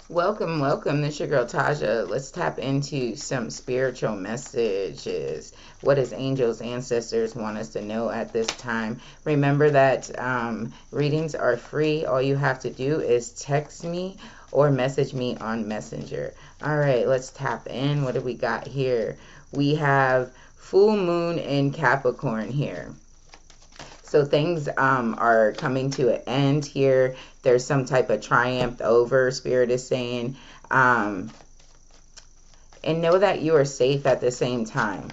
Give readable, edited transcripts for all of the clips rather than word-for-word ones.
Welcome, welcome. This is your girl Taja. Let's tap into some spiritual messages. What does angels, ancestors want us to know at this time? Remember that readings are free. All you have to do is text me or message me on Messenger. All right, let's tap in. What do we got here? We have full moon in Capricorn here. So things are coming to an end here. There's some type of triumph over, Spirit is saying. Um, and know that you are safe at the same time.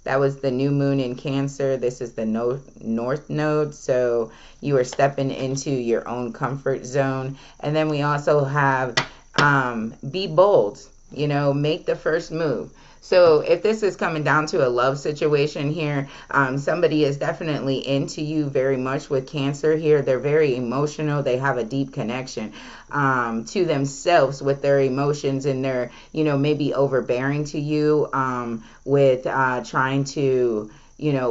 That was the new moon in Cancer. This is the north node. So you are stepping into your own comfort zone. And then we also have be bold. Make the first move. So if this is coming down to a love situation here, somebody is definitely into you very much with Cancer here. They're very emotional. They have a deep connection to themselves with their emotions, and they're, maybe overbearing to you with trying to,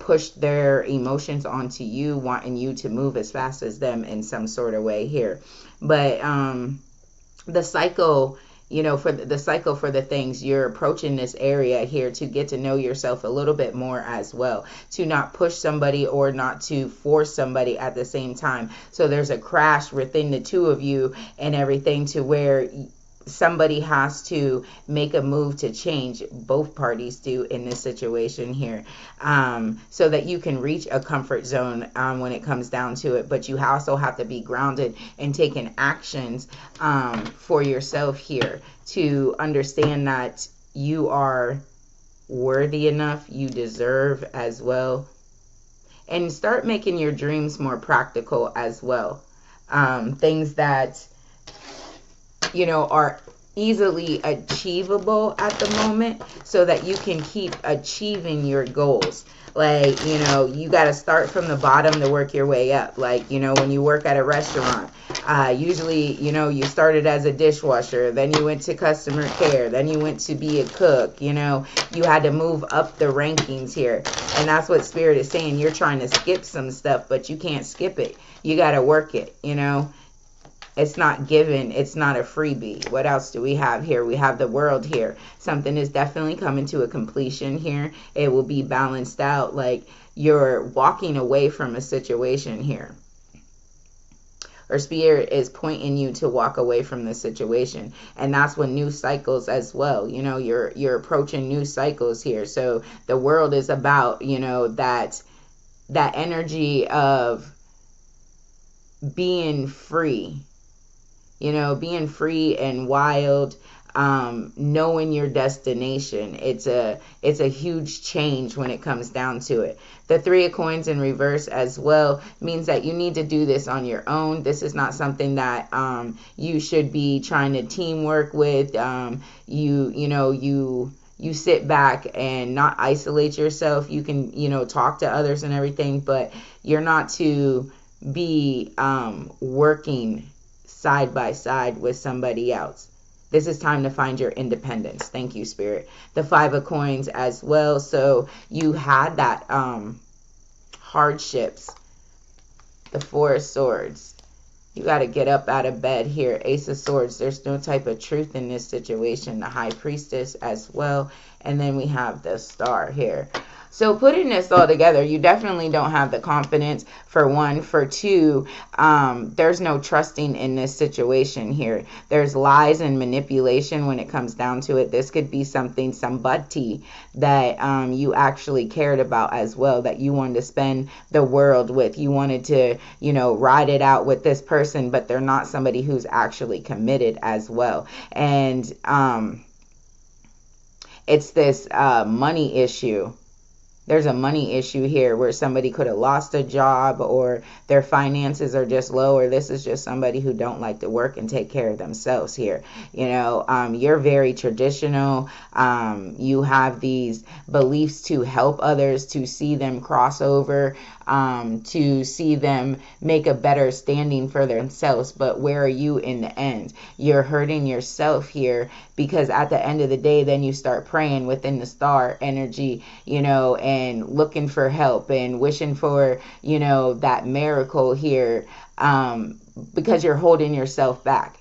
push their emotions onto you, wanting you to move as fast as them in some sort of way here. But the cycle, for the cycle for the things, you're approaching this area here to get to know yourself a little bit more as well, to not push somebody or not to force somebody at the same time. So there's a crash within the two of you and everything, to where somebody has to make a move to change. Both parties do in this situation here, so that you can reach a comfort zone when it comes down to it. But you also have to be grounded and taking actions for yourself here to understand that you are worthy enough, you deserve as well, and start making your dreams more practical as well. Things that are easily achievable at the moment, so that you can keep achieving your goals. Like, you got to start from the bottom to work your way up. Like, when you work at a restaurant, usually, you started as a dishwasher, then you went to customer care, then you went to be a cook. You had to move up the rankings here. And that's what Spirit is saying. You're trying to skip some stuff, but you can't skip it. You got to work it. It's not given. It's not a freebie. What else do we have here? We have the World here. Something is definitely coming to a completion here. It will be balanced out. Like, you're walking away from a situation here, or Spirit is pointing you to walk away from the situation. And that's when new cycles as well. You're approaching new cycles here. So the World is about, that energy of being free. Being free and wild, knowing your destination. It's a huge change when it comes down to it. The Three of Coins in reverse as well means that you need to do this on your own. This is not something that you should be trying to teamwork with. You sit back and not isolate yourself. You can, talk to others and everything, but you're not to be working side by side with somebody else. This is time to find your independence. Thank you, Spirit. The Five of Coins as well. So you had that hardships. The Four of Swords. You got to get up out of bed here. Ace of Swords. There's no type of truth in this situation. The High Priestess as well. And then we have the Star here. So putting this all together, you definitely don't have the confidence, for one. For two, there's no trusting in this situation here. There's lies and manipulation when it comes down to it. This could be somebody that you actually cared about as well, that you wanted to spend the world with. You wanted to, ride it out with this person, but they're not somebody who's actually committed as well. And it's this money issue. There's a money issue here where somebody could have lost a job, or their finances are just low, or this is just somebody who don't like to work and take care of themselves here. You're very traditional. You have these beliefs to help others, to see them cross over, to see them make a better standing for themselves. But where are you in the end? You're hurting yourself here, because at the end of the day, then you start praying within the star energy, and looking for help and wishing for, that miracle here, because you're holding yourself back.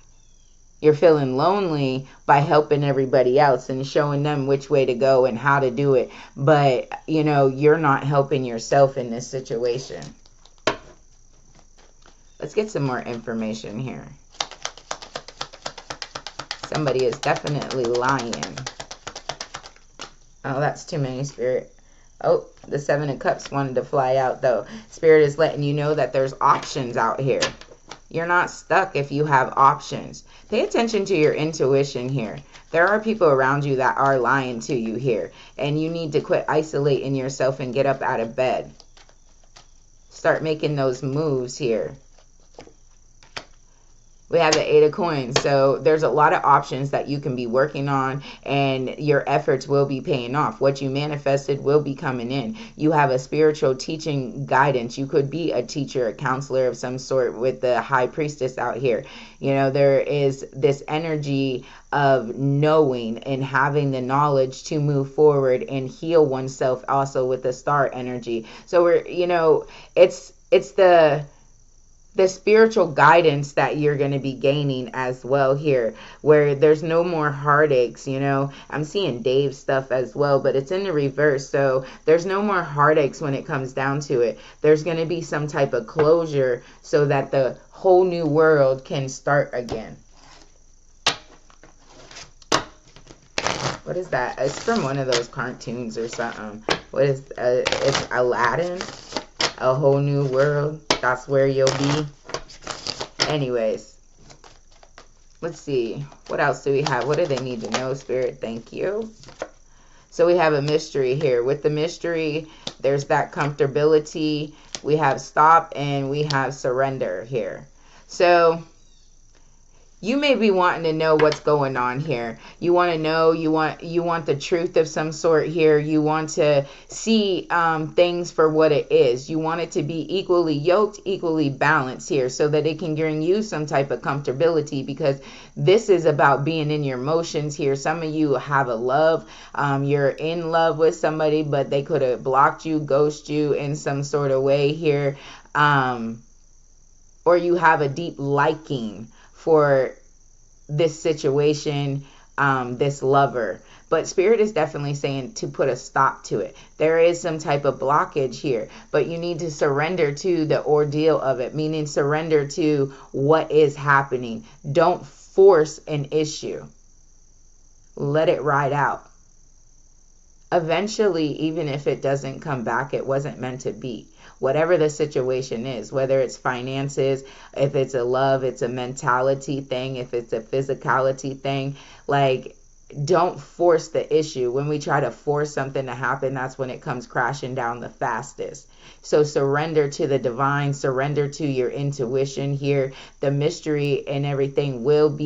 You're feeling lonely by helping everybody else and showing them which way to go and how to do it. But, you know, you're not helping yourself in this situation. Let's get some more information here. Somebody is definitely lying. Oh, that's too many, Spirit. Oh, the Seven of Cups wanted to fly out, though. Spirit is letting you know that there's options out here. You're not stuck if you have options. Pay attention to your intuition here. There are people around you that are lying to you here. And you need to quit isolating yourself and get up out of bed. Start making those moves here. We have the Eight of Coins. So there's a lot of options that you can be working on, and your efforts will be paying off. What you manifested will be coming in. You have a spiritual teaching guidance. You could be a teacher, a counselor of some sort with the High Priestess out here. You know, there is this energy of knowing and having the knowledge to move forward and heal oneself, also with the Star energy. So we're, you know, it's the spiritual guidance that you're going to be gaining as well here, where there's no more heartaches. You know, I'm seeing Dave's stuff as well, but it's in the reverse. So there's no more heartaches when it comes down to it. There's going to be some type of closure so that the whole new world can start again. What is that? It's from one of those cartoons or something. What is it's Aladdin? A whole new world. That's where you'll be. Anyways, let's see. What else do we have? What do they need to know, Spirit? Thank you. So we have a mystery here. With the mystery, there's that comfortability. We have stop and we have surrender here. So you may be wanting to know what's going on here. You want to know, you want the truth of some sort here. You want to see things for what it is. You want it to be equally yoked, equally balanced here, so that it can bring you some type of comfortability, because this is about being in your emotions here. Some of you have a love. You're in love with somebody, but they could have blocked you, ghosted you in some sort of way here. Or you have a deep liking for this situation, this lover. But Spirit is definitely saying to put a stop to it. There is some type of blockage here, but you need to surrender to the ordeal of it, meaning surrender to what is happening. Don't force an issue. Let it ride out. Eventually, even if it doesn't come back, it wasn't meant to be. Whatever the situation is, whether it's finances, if it's a love, it's a mentality thing, if it's a physicality thing, like, don't force the issue. When we try to force something to happen, that's when it comes crashing down the fastest. So surrender to the divine, surrender to your intuition here. The mystery and everything will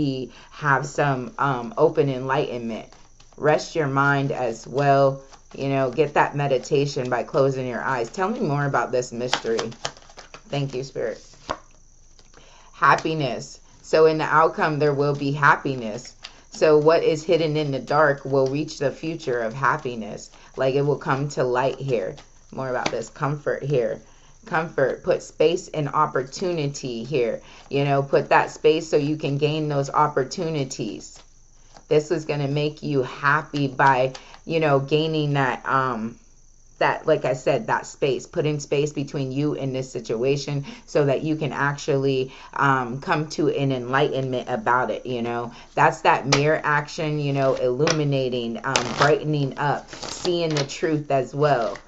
have some open enlightenment. Rest your mind as well. You know, get that meditation by closing your eyes. Tell me more about this mystery. Thank you, Spirit. Happiness. So in the outcome, there will be happiness. So what is hidden in the dark will reach the future of happiness. Like, it will come to light here. More about this comfort here. Comfort. Put space and opportunity here. You know, put that space so you can gain those opportunities. This is going to make you happy by, you know, gaining that, like I said, that space, putting space between you and this situation so that you can actually come to an enlightenment about it, you know. That's that mirror action, you know, illuminating, brightening up, seeing the truth as well.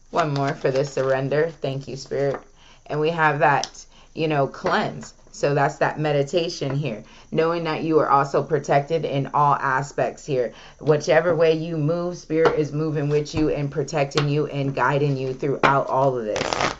One more for the surrender. Thank you, Spirit. And we have that, you know, cleanse. So that's that meditation here. Knowing that you are also protected in all aspects here. Whichever way you move, Spirit is moving with you and protecting you and guiding you throughout all of this.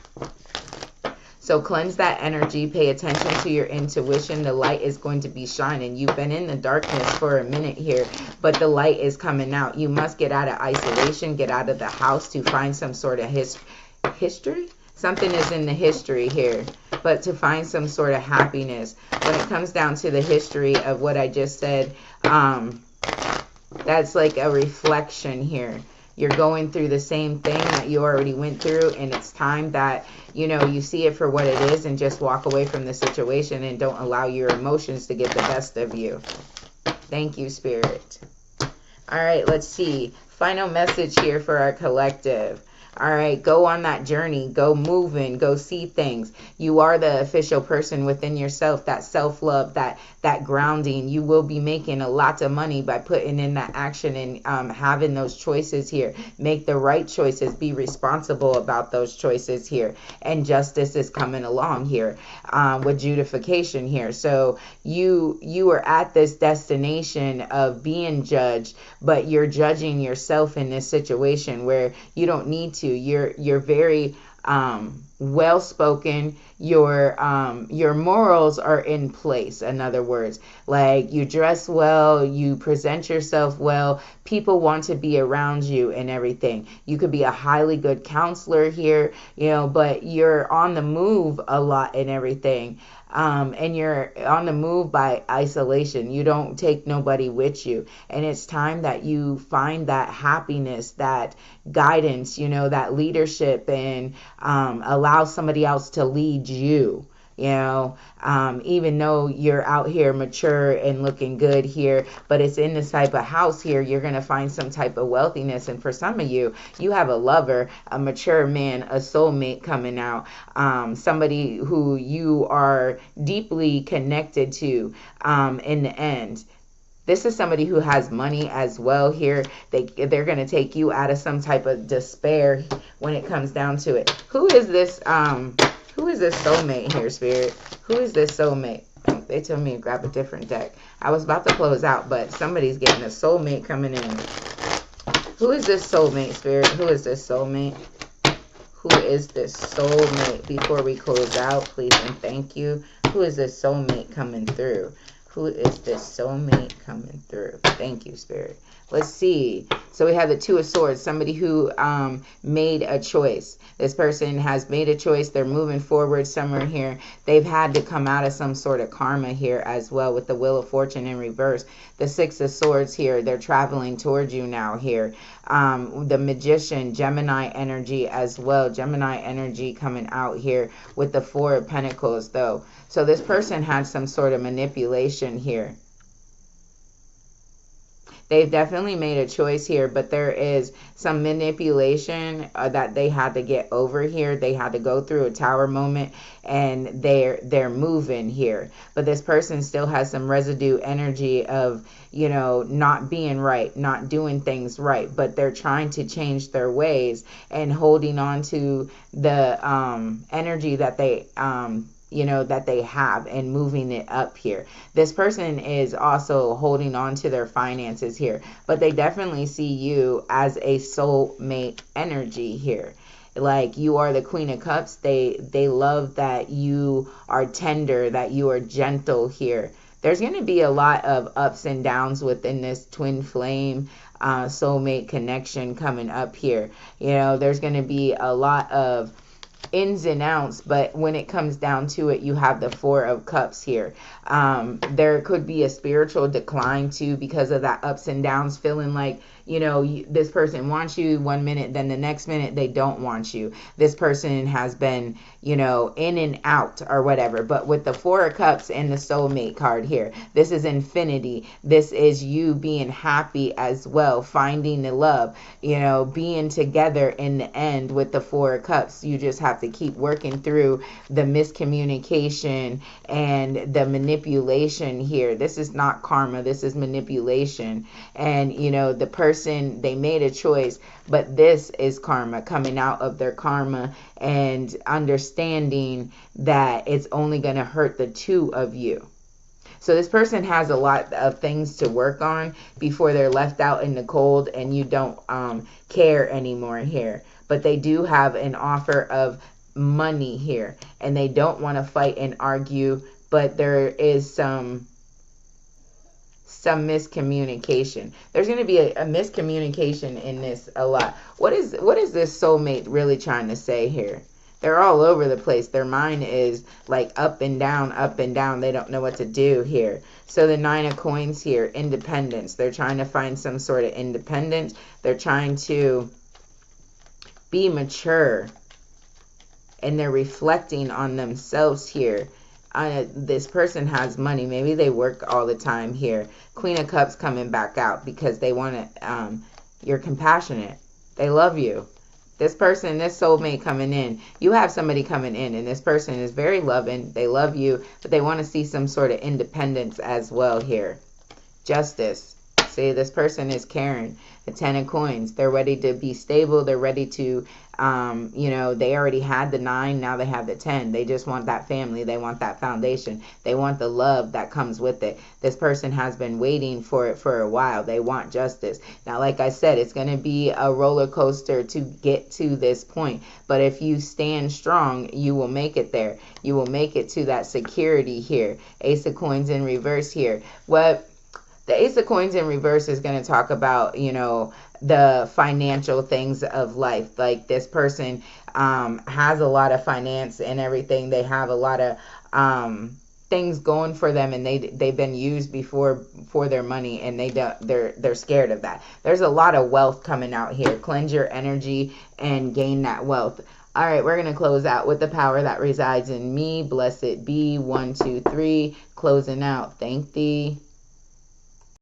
So cleanse that energy. Pay attention to your intuition. The light is going to be shining. You've been in the darkness for a minute here, but the light is coming out. You must get out of isolation, get out of the house to find some sort of history. Something is in the history here, but to find some sort of happiness. When it comes down to the history of what I just said, that's like a reflection here. You're going through the same thing that you already went through, and it's time that, you know, you see it for what it is and just walk away from the situation and don't allow your emotions to get the best of you. Thank you, Spirit. All right, let's see. Final message here for our collective. All right, go on that journey. Go moving. Go see things. You are the official person within yourself. That self-love, that grounding. You will be making a lot of money by putting in that action and having those choices here. Make the right choices. Be responsible about those choices here. And justice is coming along here with judification here. So you are at this destination of being judged, but you're judging yourself in this situation where you don't need to. You're very well spoken. Your morals are in place. In other words, like you dress well, you present yourself well. People want to be around you and everything. You could be a highly good counselor here, you know, but you're on the move a lot and everything. And you're on the move by isolation. You don't take nobody with you. And it's time that you find that happiness, that guidance, you know, that leadership, and allow somebody else to lead you. You know, even though you're out here mature and looking good here, but it's in this type of house here, you're going to find some type of wealthiness. And for some of you, you have a lover, a mature man, a soulmate coming out, somebody who you are deeply connected to in the end. This is somebody who has money as well here. They're going to take you out of some type of despair when it comes down to it. Who is this soulmate here, Spirit? Who is this soulmate? They told me to grab a different deck. I was about to close out, but somebody's getting a soulmate coming in. Who is this soulmate, Spirit? Who is this soulmate? Who is this soulmate? Before we close out, please and thank you. Who is this soulmate coming through? Who is this soulmate coming through? Thank you, Spirit. Let's see. So we have the Two of Swords, somebody who made a choice. This person has made a choice. They're moving forward somewhere here. They've had to come out of some sort of karma here as well with the Wheel of Fortune in reverse. The Six of Swords here, they're traveling towards you now here. The Magician, Gemini energy as well. Gemini energy coming out here with the Four of Pentacles though. So this person had some sort of manipulation here. They've definitely made a choice here, but there is some manipulation that they had to get over here. They had to go through a tower moment, and they're moving here. But this person still has some residue energy of, you know, not being right, not doing things right, but they're trying to change their ways and holding on to the energy that they you know, that they have and moving it up here. This person is also holding on to their finances here, but they definitely see you as a soulmate energy here. Like you are the Queen of Cups. They love that you are tender, that you are gentle here. There's going to be a lot of ups and downs within this twin flame soulmate connection coming up here. You know, there's going to be a lot of ins and outs, but when it comes down to it, you have the Four of Cups here. There could be a spiritual decline too because of that ups and downs, feeling like, you know, this person wants you one minute, then the next minute they don't want you. This person has been, you know, in and out or whatever. But with the Four of Cups and the soulmate card here, this is infinity. This is you being happy as well, finding the love, you know, being together in the end with the Four of Cups. You just have to keep working through the miscommunication and the manipulation here. This is not karma. This is manipulation. And, you know, the person, they made a choice, but this is karma, coming out of their karma and understanding that it's only going to hurt the two of you. So this person has a lot of things to work on before they're left out in the cold and you don't care anymore here. But they do have an offer of money here, and they don't want to fight and argue, but there is some miscommunication. There's going to be a miscommunication in this a lot. What is this soulmate really trying to say here? They're all over the place. Their mind is like up and down, up and down. They don't know what to do here. So the 9 of coins here, independence. They're trying to find some sort of independence. They're trying to be mature. And they're reflecting on themselves here. This person has money. Maybe they work all the time here. Queen of Cups coming back out because they want to, you're compassionate. They love you. This person, this soulmate coming in, you have somebody coming in, and this person is very loving. They love you, but they want to see some sort of independence as well here. Justice. See, this person is caring. The 10 of coins. They're ready to be stable. They're ready to, you know, they already had the 9. Now they have the 10. They just want that family. They want that foundation. They want the love that comes with it. This person has been waiting for it for a while. They want justice. Now, like I said, it's going to be a roller coaster to get to this point. But if you stand strong, you will make it there. You will make it to that security here. Ace of coins in reverse here. The Ace of Coins in reverse is going to talk about, you know, the financial things of life. Like this person has a lot of finance and everything. They have a lot of things going for them, and they've been used before for their money, and they're scared of that. There's a lot of wealth coming out here. Cleanse your energy and gain that wealth. All right, we're going to close out with the power that resides in me. Blessed be. 1, 2, 3. Closing out. Thank thee.